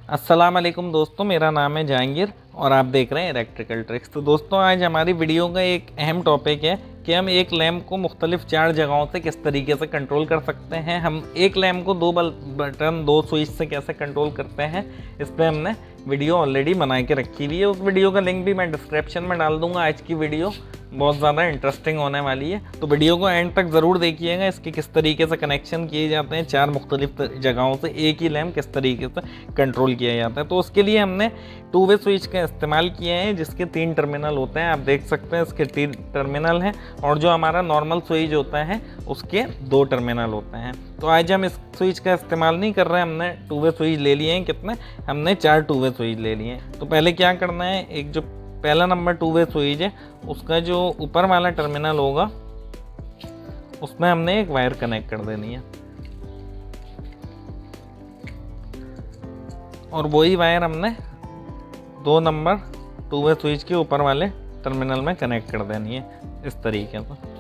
अस्सलाम वालेकुम दोस्तों, मेरा नाम है जहांगीर और आप देख रहे हैं इलेक्ट्रिकल ट्रिक्स। तो दोस्तों, आज हमारी वीडियो का एक अहम टॉपिक है कि हम एक लैंप को मुख्तलिफ 4 जगहों से किस तरीके से कंट्रोल कर सकते हैं। हम एक लैंप को 2 बटन 2 स्विच से कैसे कंट्रोल करते हैं, इस पर हमने वीडियो ऑलरेडी बना के रखी हुई है। उस वीडियो का लिंक भी मैं डिस्क्रिप्शन में डाल दूंगा। आज की वीडियो बहुत ज़्यादा इंटरेस्टिंग होने वाली है, तो वीडियो को एंड तक ज़रूर देखिएगा। इसके किस तरीके से कनेक्शन किए जाते हैं 4 मुख्तलिफ जगहों से एक ही लैंप किस तरीके से कंट्रोल किया जाता है। तो उसके लिए हमने 2 वे स्विच का इस्तेमाल किए हैं, जिसके 3 टर्मिनल होते हैं। आप देख सकते हैं इसके 3 टर्मिनल हैं और जो हमारा नॉर्मल स्विच होता है उसके 2 टर्मिनल होते हैं। तो आज हम इस स्विच का इस्तेमाल नहीं कर रहे हैं, हमने 2 वे स्विच ले लिए हैं। कितने? हमने 4 2 वे स्विच ले लिए हैं। तो पहले क्या करना है, एक जो पहला नंबर 2 वे स्विच है उसका जो ऊपर वाला टर्मिनल होगा उसमें हमने एक वायर कनेक्ट कर देनी है और वही वायर हमने 2 नंबर 2 वे स्विच के ऊपर वाले टर्मिनल में कनेक्ट कर देनी है इस तरीके से।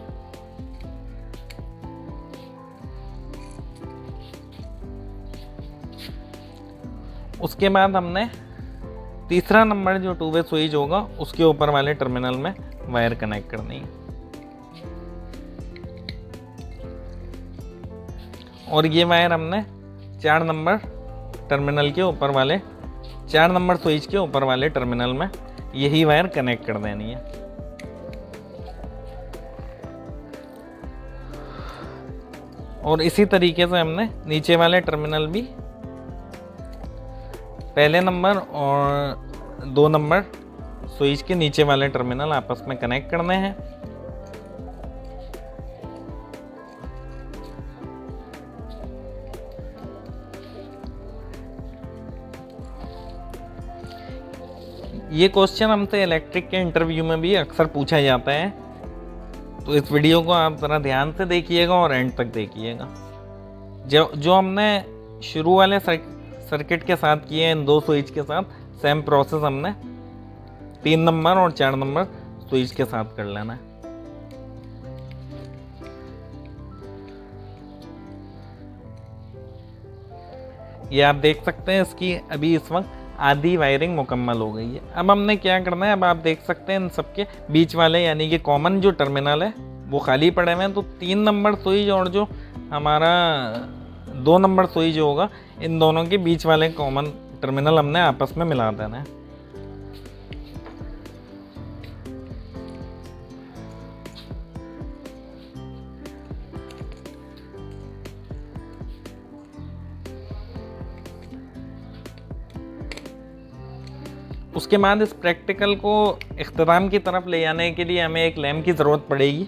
उसके बाद हमने तीसरा नंबर जो 2 वे स्विच होगा उसके ऊपर वाले टर्मिनल में वायर कनेक्ट करनी है और ये वायर हमने 4 नंबर टर्मिनल के ऊपर वाले 4 नंबर स्विच के ऊपर वाले टर्मिनल में यही वायर कनेक्ट कर देनी है। और इसी तरीके से हमने नीचे वाले टर्मिनल भी पहले नंबर और 2 नंबर स्विच के नीचे वाले टर्मिनल आपस में कनेक्ट करने हैं। ये क्वेश्चन हमसे इलेक्ट्रिक के इंटरव्यू में भी अक्सर पूछा जाता है, तो इस वीडियो को आप ज़रा ध्यान से देखिएगा और एंड तक देखिएगा। जो हमने शुरू वाले सर्किट के साथ किए, इन 2 स्विच के साथ सेम प्रोसेस हमने 3 नंबर और 4 नंबर स्विच के साथ कर लेना है। ये आप देख सकते हैं इसकी अभी इस वक्त आधी वायरिंग मुकम्मल हो गई है। अब हमने क्या करना है, अब आप देख सकते हैं इन सबके बीच वाले यानी कि कॉमन जो टर्मिनल है वो खाली पड़े हुए हैं। तो 3 नंबर स्विच और जो हमारा 2 नंबर स्विच होगा, इन दोनों के बीच वाले कॉमन टर्मिनल हमने आपस में मिला देना है। उसके बाद इस प्रैक्टिकल को इख्तिताम की तरफ ले जाने के लिए हमें एक लैंप की ज़रूरत पड़ेगी,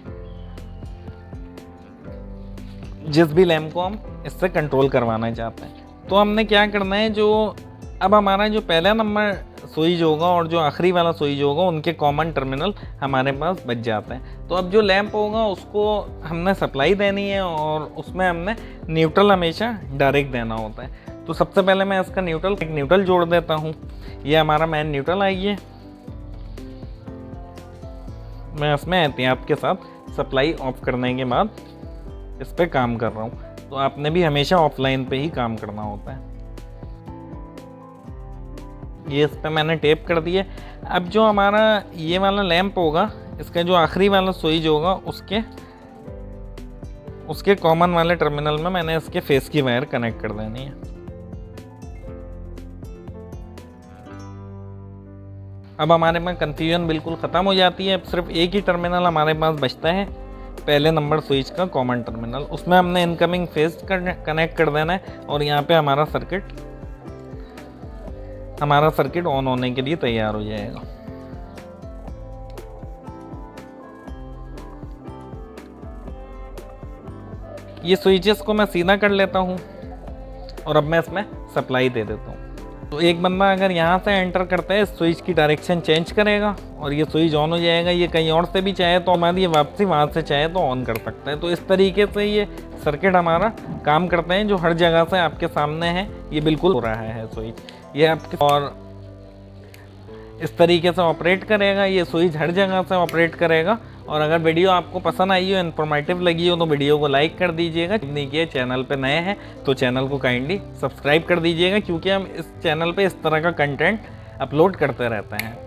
जिस भी लैंप को हम इससे कंट्रोल करवाना चाहते हैं। तो हमने क्या करना है, जो अब हमारा जो पहला नंबर स्विच होगा और जो आखिरी वाला स्विच होगा उनके कॉमन टर्मिनल हमारे पास बच जाते हैं। तो अब जो लैंप होगा उसको हमने सप्लाई देनी है और उसमें हमने न्यूट्रल हमेशा डायरेक्ट देना होता है। तो सबसे पहले मैं इसका एक न्यूट्रल जोड़ देता हूँ। ये हमारा मेन न्यूट्रल आई है, मैं इसमें एहतियात के साथ सप्लाई ऑफ करने के बाद इस पर काम कर रहा हूँ। तो आपने भी हमेशा ऑफलाइन पे ही काम करना होता है। ये इस पर मैंने टेप कर दिया। अब जो हमारा ये वाला लैंप होगा, इसका जो आखिरी वाला स्विच होगा उसके कॉमन वाले टर्मिनल में मैंने इसके फेस की वायर कनेक्ट कर देनी है। अब हमारे में कंफ्यूजन बिल्कुल ख़त्म हो जाती है। अब सिर्फ एक ही टर्मिनल हमारे पास बचता है, पहले नंबर स्विच का कॉमन टर्मिनल। उसमें हमने इनकमिंग फेस कनेक्ट कर देना है और यहाँ पे हमारा सर्किट ऑन होने के लिए तैयार हो जाएगा। ये स्विचेस को मैं सीधा कर लेता हूँ और अब मैं इसमें सप्लाई दे देता हूँ। तो एक बंदा अगर यहाँ से एंटर करता है, स्विच की डायरेक्शन चेंज करेगा और ये स्विच ऑन हो जाएगा। ये कहीं और से भी चाहे तो हमारी ये वापसी वहाँ से चाहे तो ऑन कर सकता है। तो इस तरीके से ये सर्किट हमारा काम करते हैं, जो हर जगह से आपके सामने है। ये बिल्कुल हो रहा है स्विच, ये आपके। और इस तरीके से ऑपरेट करेगा, ये स्विच हर जगह से ऑपरेट करेगा। और अगर वीडियो आपको पसंद आई हो, इन्फॉर्मेटिव लगी हो तो वीडियो को लाइक कर दीजिएगा। नहीं किए चैनल पे नए हैं तो चैनल को काइंडली सब्सक्राइब कर दीजिएगा, क्योंकि हम इस चैनल पे इस तरह का कंटेंट अपलोड करते रहते हैं।